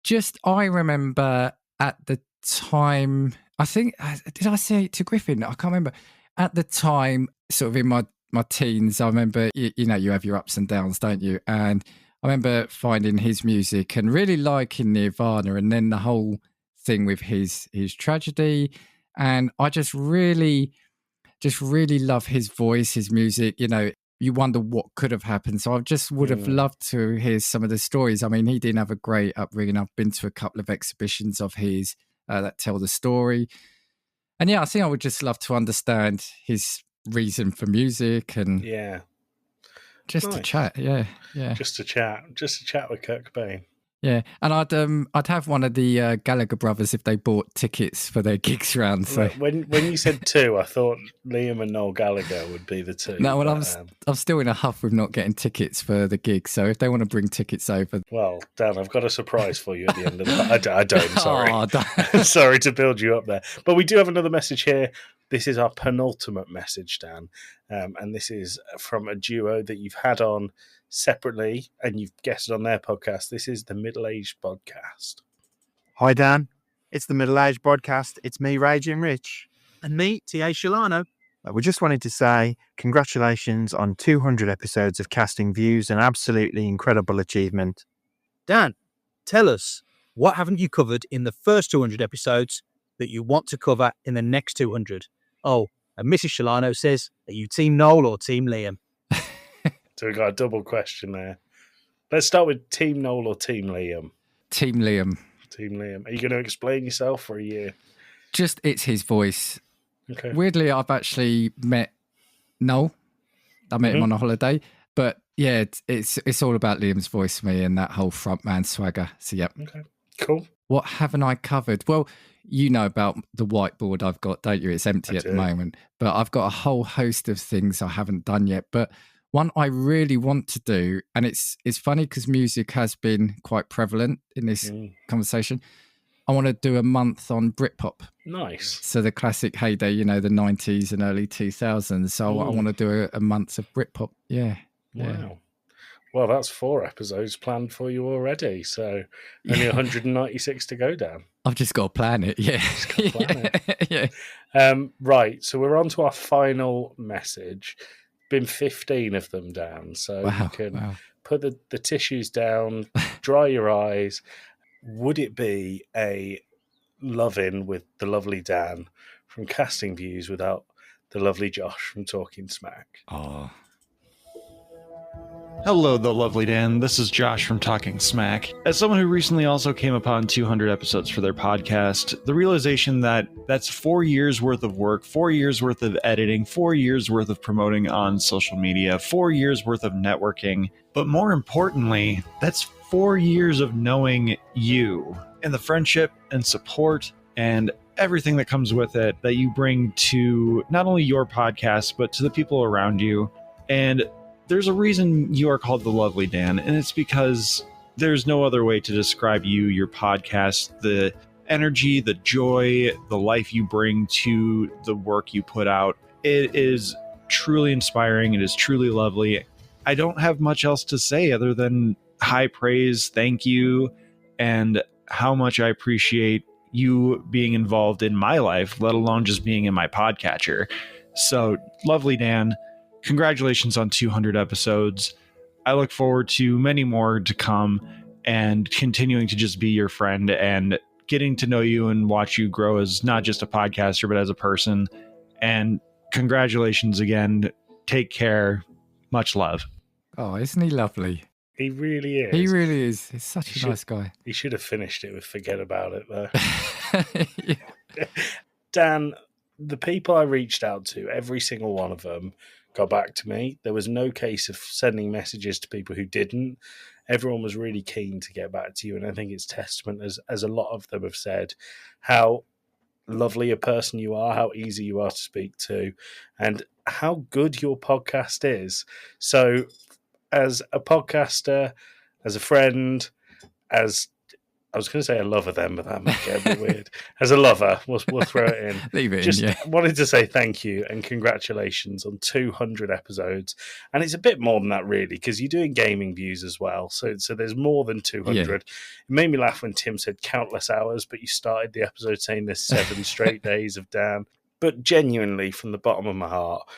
Just, I remember at the time, I think, did I say it to Griffin? I can't remember. At the time, sort of in my my teens, I remember, you know, you have your ups and downs, don't you? And I remember finding his music and really liking Nirvana, and then the whole thing with his tragedy. And I just really love his voice, his music. You know, you wonder what could have happened. So I just would have loved to hear some of the stories. I mean, he didn't have a great upbringing. I've been to a couple of exhibitions of his that tell the story. And yeah, I think I would just love to understand his reason for music and just to chat. Yeah. Just to chat with Kurt Cobain. Yeah, and I'd have one of the Gallagher brothers if they bought tickets for their gigs round. So when you said two, I thought Liam and Noel Gallagher would be the two. No, well, I'm still in a huff with not getting tickets for the gig. So if they want to bring tickets over, well, Dan, I've got a surprise for you at the end of the. I don't. Sorry, Oh, sorry to build you up there, but we do have another message here. This is our penultimate message, Dan, and this is from a duo that you've had on separately, and you've guessed on their podcast. This is the Middle-Aged Podcast. Hi, Dan. It's the Middle-Aged Podcast. It's me, Raging Rich. And me, T.A. Sholano. We just wanted to say congratulations on 200 episodes of Casting Views, an absolutely incredible achievement. Dan, tell us, what haven't you covered in the first 200 episodes that you want to cover in the next 200? Oh, and Mrs. Sholano says, are you Team Noel or Team Liam? So we've got a double question there. Let's start with Team Noel or Team Liam. Team Liam. Team Liam. Are you going to explain yourself for a year? Just it's his voice. Okay. Weirdly, I've actually met Noel. I met him on a holiday, but yeah, it's all about Liam's voice for me and that whole frontman swagger. So yep. Okay. Cool. What haven't I covered? Well, you know about the whiteboard I've got, don't you? It's empty at the moment, but I've got a whole host of things I haven't done yet. But one I really want to do, and it's funny because music has been quite prevalent in this conversation. I want to do a month on Britpop. Nice. So the classic heyday, you know, the 90s and early 2000s. So I want to do a month of Britpop. Yeah. Wow. Well, that's 4 episodes planned for you already. So only 196 to go, Dan. I've just got to plan it. Yeah. Right. So we're on to our final message. Been 15 of them, Dan. So you can put the tissues down, dry your eyes. Would it be a love-in with the lovely Dan from Casting Views without the lovely Josh from Talking Smack? Oh. Hello, the lovely Dan. This is Josh from Talking Smack. As someone who recently also came upon 200 episodes for their podcast, the realization that that's 4 years worth of work, 4 years worth of editing, 4 years worth of promoting on social media, 4 years worth of networking, but more importantly, that's 4 years of knowing you and the friendship and support and everything that comes with it that you bring to not only your podcast, but to the people around you. And there's a reason you are called the Lovely Dan, and it's because there's no other way to describe you, your podcast, the energy, the joy, the life you bring to the work you put out. It is truly inspiring. It is truly lovely. I don't have much else to say other than high praise, thank you, and how much I appreciate you being involved in my life, let alone just being in my podcatcher. So, Lovely Dan, congratulations on 200 episodes. I look forward to many more to come and continuing to just be your friend and getting to know you and watch you grow as not just a podcaster, but as a person. And congratulations again. Take care. Much love. Oh, isn't he lovely? He really is. He really is. He's such a nice guy. He should have finished it with forget about it, though. Dan, the people I reached out to, every single one of them got back to me. There was no case of sending messages to people who didn't. Everyone was really keen to get back to you, and I think it's testament, as a lot of them have said, how lovely a person you are, how easy you are to speak to, and how good your podcast is. So as a podcaster, as a friend, as I was going to say a lover then, but that might get a bit weird. As a lover, we'll throw it in. Leave it Just in, yeah. wanted to say thank you and congratulations on 200 episodes. And it's a bit more than that, really, because you're doing gaming views as well. So there's more than 200. Yeah. It made me laugh when Tim said countless hours, but you started the episode saying there's 7 straight days of Dan. But genuinely, from the bottom of my heart,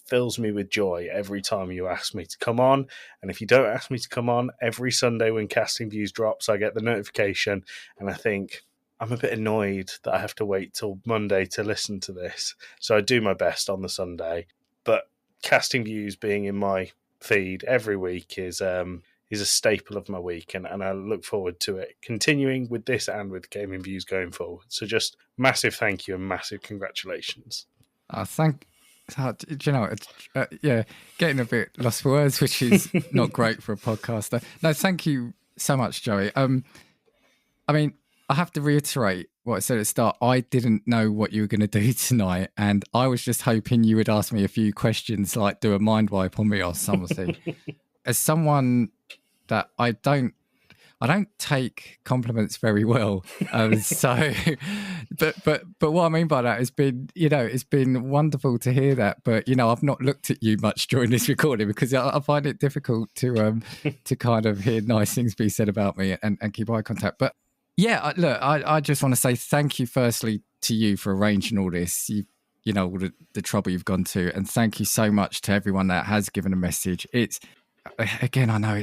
fills me with joy every time you ask me to come on. And if you don't ask me to come on, every Sunday when Casting Views drops, I get the notification and I think, I'm a bit annoyed that I have to wait till Monday to listen to this. So I do my best on the Sunday. But Casting Views being in my feed every week is a staple of my week, and I look forward to it continuing with this and with Gaming Views going forward. So just massive thank you and massive congratulations. Yeah, getting a bit lost for words, which is not great for a podcaster. No, thank you so much, Joey. I mean, I have to reiterate what I said at the start. I didn't know what you were going to do tonight, and I was just hoping you would ask me a few questions, like do a mind wipe on me or something. As someone that I don't take compliments very well. But what I mean by that has been, it's been wonderful to hear that. But I've not looked at you much during this recording because I find it difficult to kind of hear nice things be said about me and keep eye contact. But yeah, look, I just want to say thank you firstly to you for arranging all this. All the trouble you've gone to, and thank you so much to everyone that has given a message. It's, again, I know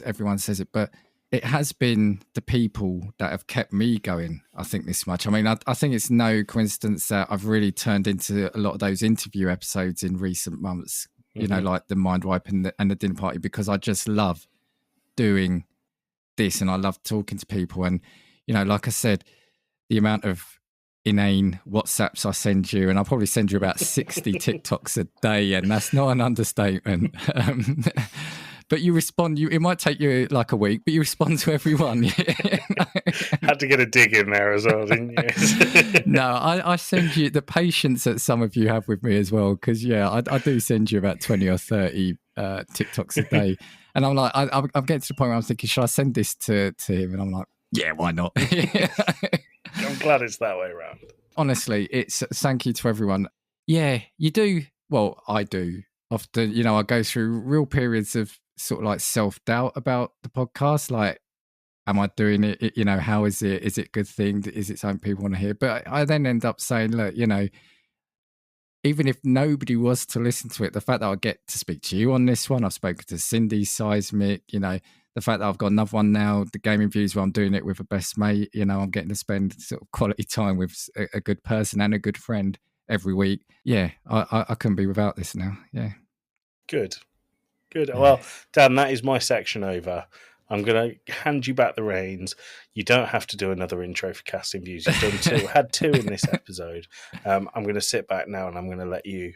everyone says it, but it has been the people that have kept me going, I think, this much. I mean, I think it's no coincidence that I've really turned into a lot of those interview episodes in recent months, like the Mind Wipe and the Dinner Party, because I just love doing this and I love talking to people. And, like I said, the amount of inane WhatsApps I send you, and I'll probably send you about 60 TikToks a day, and that's not an understatement. But you respond. It might take you like a week, but you respond to everyone. Had to get a dig in there as well, didn't you? No, I send you the patience that some of you have with me as well, because I do send you about 20 or 30 TikToks a day, and I'm like, I'm getting to the point where I'm thinking, should I send this to him? And I'm like, yeah, why not? I'm glad it's that way around. Honestly, it's thank you to everyone. Yeah, you do. Well, I do. Often, I go through real periods of sort of like self-doubt about the podcast. Like, am I doing it? How is it? Is it a good thing? Is it something people want to hear? But I then end up saying, look, even if nobody was to listen to it, the fact that I get to speak to you on this one, I've spoken to Cindy, Seismic, the fact that I've got another one now, the Gaming Views, where I'm doing it with a best mate, I'm getting to spend sort of quality time with a good person and a good friend every week. Yeah, I couldn't be without this now. Yeah. Good. Well, Dan, that is my section over. I'm going to hand you back the reins. You don't have to do another intro for Casting Views. You've done two. Had two in this episode. I'm going to sit back now and I'm going to let you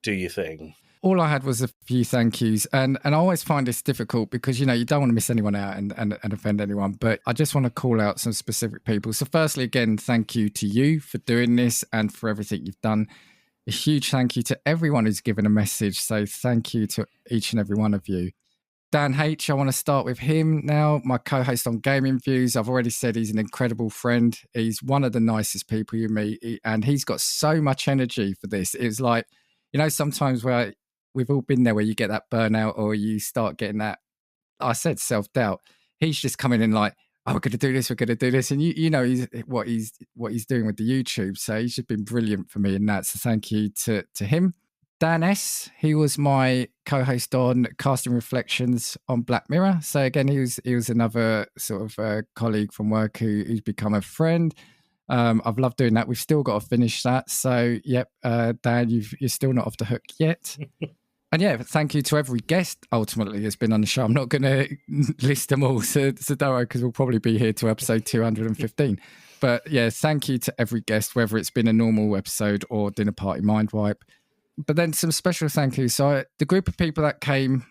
do your thing. All I had was a few thank yous, and I always find this difficult because, you don't want to miss anyone out and offend anyone, but I just want to call out some specific people. So firstly, again, thank you to you for doing this and for everything you've done. A huge thank you to everyone who's given a message. So thank you to each and every one of you. Dan H, I want to start with him now, my co-host on Gaming Views. I've already said he's an incredible friend. He's one of the nicest people you meet, and he's got so much energy for this. It's like, sometimes where we've all been there where you get that burnout or you start getting that, I said, self-doubt. He's just coming in like, oh, we're going to do this. And he's what he's doing with the YouTube. So he's just been brilliant for me in that. So thank you to him. Dan S, he was my co-host on Casting Reflections on Black Mirror. So again, he was another sort of colleague from work who's become a friend. I've loved doing that. We've still got to finish that. So yep, Dan, you're still not off the hook yet. And yeah, thank you to every guest ultimately has been on the show. I'm not going to list them all, so don't worry, because we'll probably be here to episode 215. But yeah, thank you to every guest, whether it's been a normal episode or Dinner Party Mind Wipe. But then some special thank yous. So the group of people that came,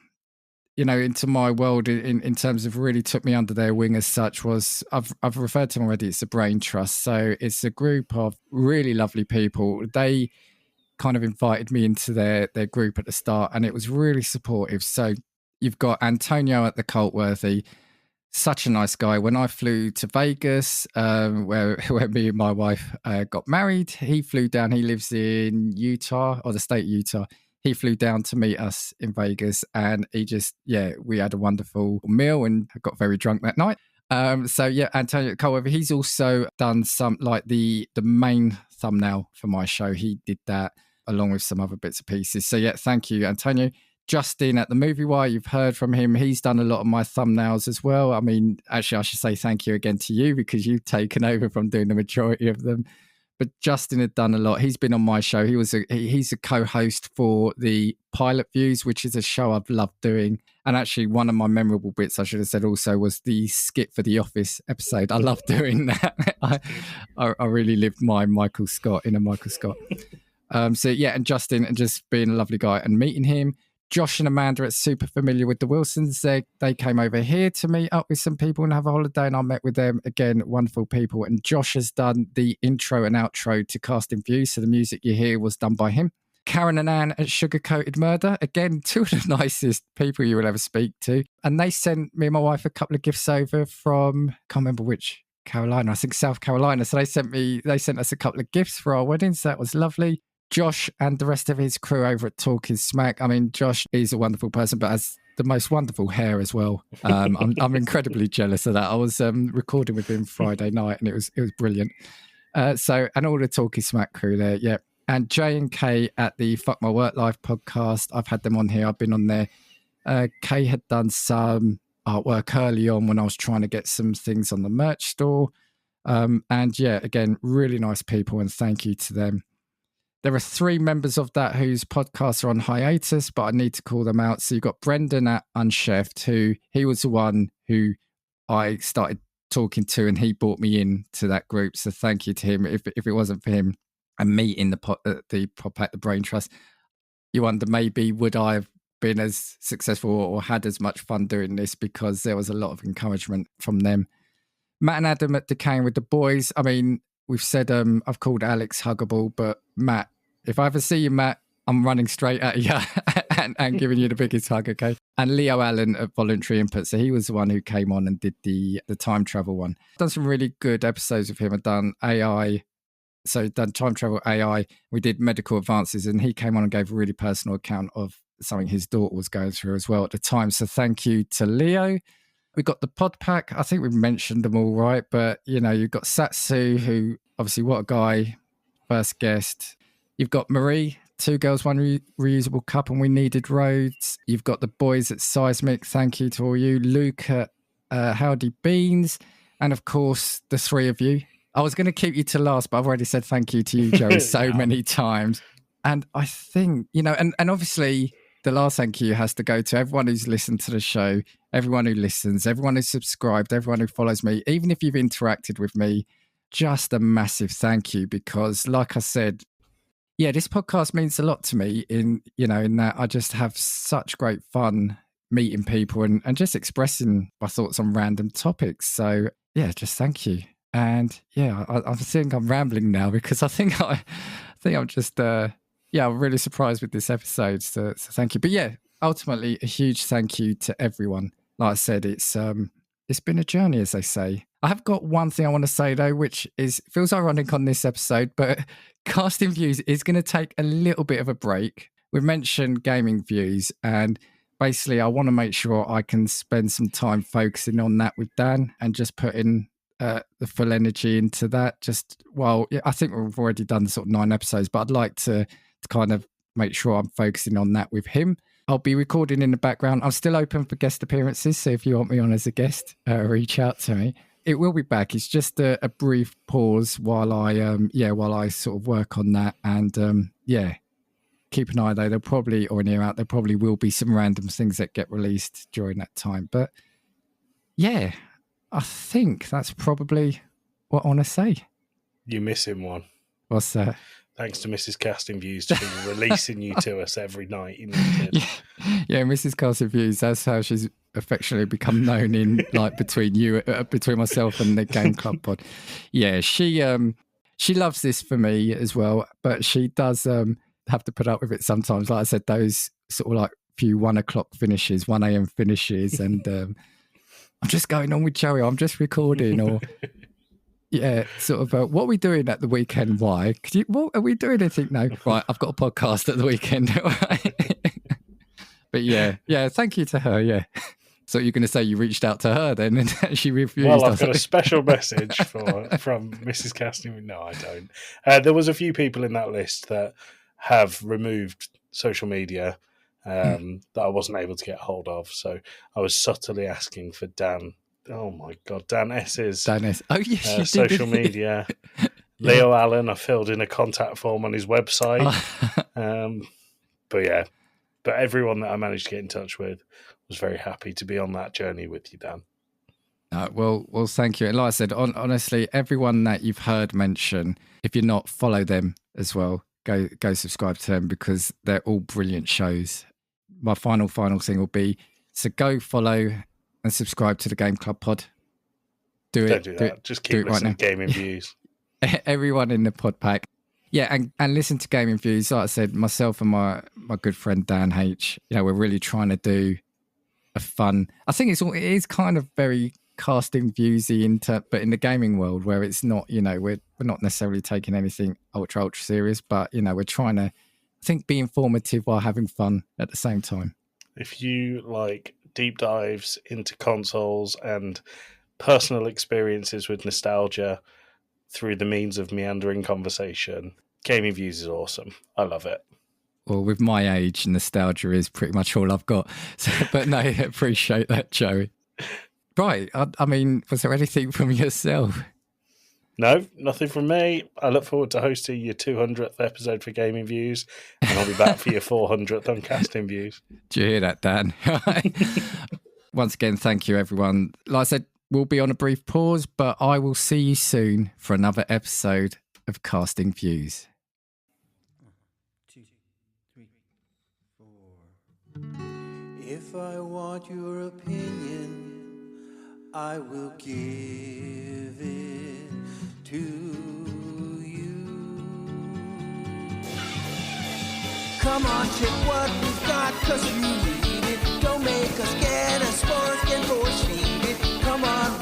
into my world in terms of really took me under their wing as such was, I've referred to them already, it's the Brain Trust. So it's a group of really lovely people. They kind of invited me into their group at the start, and it was really supportive. So you've got Antonio at the Cultworthy, such a nice guy. When I flew to Vegas, where me and my wife got married, he flew down. He lives in Utah, or the state of Utah. He flew down to meet us in Vegas, and we had a wonderful meal and got very drunk that night. So yeah, Antonio Cultworthy, he's also done some, like the main thumbnail for my show. He did that along with some other bits and pieces. So yeah, thank you, Antonio. Justin at the Movie Wire, you've heard from him. He's done a lot of my thumbnails as well. I mean, actually, I should say thank you again to you because you've taken over from doing the majority of them. But Justin had done a lot. He's been on my show. He's a co-host for the Pilot Views, which is a show I've loved doing. And actually, one of my memorable bits, I should have said also, was the skit for The Office episode. I love doing that. I really lived my Michael Scott, inner Michael Scott. So yeah, and Justin, and just being a lovely guy and meeting him. Josh and Amanda are super familiar with the Wilsons. They came over here to meet up with some people and have a holiday, and I met with them. Again, wonderful people. And Josh has done the intro and outro to Casting Views, so the music you hear was done by him. Karen and Anne at Sugar Coated Murder. Again, two of the nicest people you will ever speak to. And they sent me and my wife a couple of gifts over from, can't remember which, Carolina, I think South Carolina. So they sent us a couple of gifts for our weddings. So that was lovely. Josh and the rest of his crew over at Talking Smack. I mean, Josh is a wonderful person, but has the most wonderful hair as well. I'm incredibly jealous of that. I was recording with him Friday night, and it was brilliant. And all the Talking Smack crew there, yeah. And Jay and Kay at the Fuck My Work Life podcast. I've had them on here. I've been on there. Kay had done some artwork early on when I was trying to get some things on the merch store. And yeah, again, really nice people, and thank you to them. There are 3 members of that whose podcasts are on hiatus, but I need to call them out. So you've got Brendan at Unchefed, he was the one who I started talking to, and he brought me in to that group. So thank you to him. If it wasn't for him and me in the PodPack, the Brain Trust, you wonder maybe would I have been as successful or had as much fun doing this, because there was a lot of encouragement from them. Matt and Adam at Decaying with the Boys. I mean, we've said I've called Alex huggable, but Matt, if I ever see you, Matt, I'm running straight at you and giving you the biggest hug, okay? And Leo Allen at Voluntary Input. So he was the one who came on and did the time travel one. I've done some really good episodes with him. I've done AI, so done time travel AI. We did medical advances, and he came on and gave a really personal account of something his daughter was going through as well at the time. So thank you to Leo. We got the PodPack. I think we've mentioned them all, right? But, you've got Satsu, who obviously, what a guy, first guest. You've got Marie, 2 Girls, 1 Reusable Cup, and We Needed Roads. You've got the boys at Seismic. Thank you to all you. Luke at Howdy Beans. And of course, the 3 of you. I was going to keep you to last, but I've already said thank you to you, Joey, so many times. And I think, and obviously the last thank you has to go to everyone who's listened to the show, everyone who listens, everyone who's subscribed, everyone who follows me, even if you've interacted with me, just a massive thank you, because like I said, yeah, this podcast means a lot to me in that I just have such great fun meeting people and just expressing my thoughts on random topics. So yeah, just thank you. And yeah, I think I'm rambling now because I think I'm just, I'm really surprised with this episode. So thank you. But yeah, ultimately a huge thank you to everyone. Like I said, it's been a journey, as they say. I have got one thing I want to say though, which feels ironic on this episode, but Casting Views is going to take a little bit of a break. We've mentioned gaming views, and basically I want to make sure I can spend some time focusing on that with Dan and just putting the full energy into that. I think we've already done sort of 9 episodes, but I'd like to kind of make sure I'm focusing on that with him. I'll be recording in the background. I'm still open for guest appearances, so if you want me on as a guest, reach out to me. It will be back. It's just a brief pause while I sort of work on that. And keep an eye though. There probably will be some random things that get released during that time. But yeah, I think that's probably what I want to say. You're missing one. What's that? Thanks to Mrs. Casting Views for releasing you to us every night. Yeah, Mrs. Casting Views. That's how she's affectionately become known in between myself and the Game Club pod. Yeah, she loves this for me as well, but she does have to put up with it sometimes. Like I said, those sort of like few 1 o'clock finishes, 1 a.m. finishes, and I'm just going on with Joey. I'm just recording, or. Yeah, sort of, what are we doing at the weekend? Why? What are we doing anything? No, right, I've got a podcast at the weekend. But yeah, thank you to her, yeah. So you're going to say you reached out to her then and she refused? Well, I've got a special message from Mrs. Casting. No, I don't. There was a few people in that list that have removed social media that I wasn't able to get hold of. So I was subtly asking for Dan. Oh my God, Dan S's Dan S. Oh yes, you social did. media. Leo Allen, I filled in a contact form on his website. But everyone that I managed to get in touch with was very happy to be on that journey with you, Dan. Well, thank you. And like I said, honestly, everyone that you've heard mention, if you're not, follow them as well. Go subscribe to them because they're all brilliant shows. My final thing will be, so go follow and subscribe to the Game Club Pod. Don't do that. Just keep listening to Gaming Views. Everyone in the PodPack. Yeah, and listen to Gaming Views. Like I said, myself and my good friend Dan H, we're really trying to do a fun. I think it is kind of very casting viewsy but in the gaming world where it's not, we're not necessarily taking anything ultra serious, but we're trying to, I think, be informative while having fun at the same time. If you like deep dives into consoles and personal experiences with nostalgia through the means of meandering conversation, Gaming Views is awesome. I love it. Well, with my age, nostalgia is pretty much all I've got. So, but no, I appreciate that, Joey. Right. I mean, was there anything from yourself? No, nothing from me. I look forward to hosting your 200th episode for Gaming Views, and I'll be back for your 400th on Casting Views. Do you hear that, Dan? Once again, thank you, everyone. Like I said, we'll be on a brief pause, but I will see you soon for another episode of Casting Views. 2, 3, 4. If I want your opinion, I will give it to you. Come on, check what we've got, 'cause you need it. Don't make us get a sport and force feed it. Come on,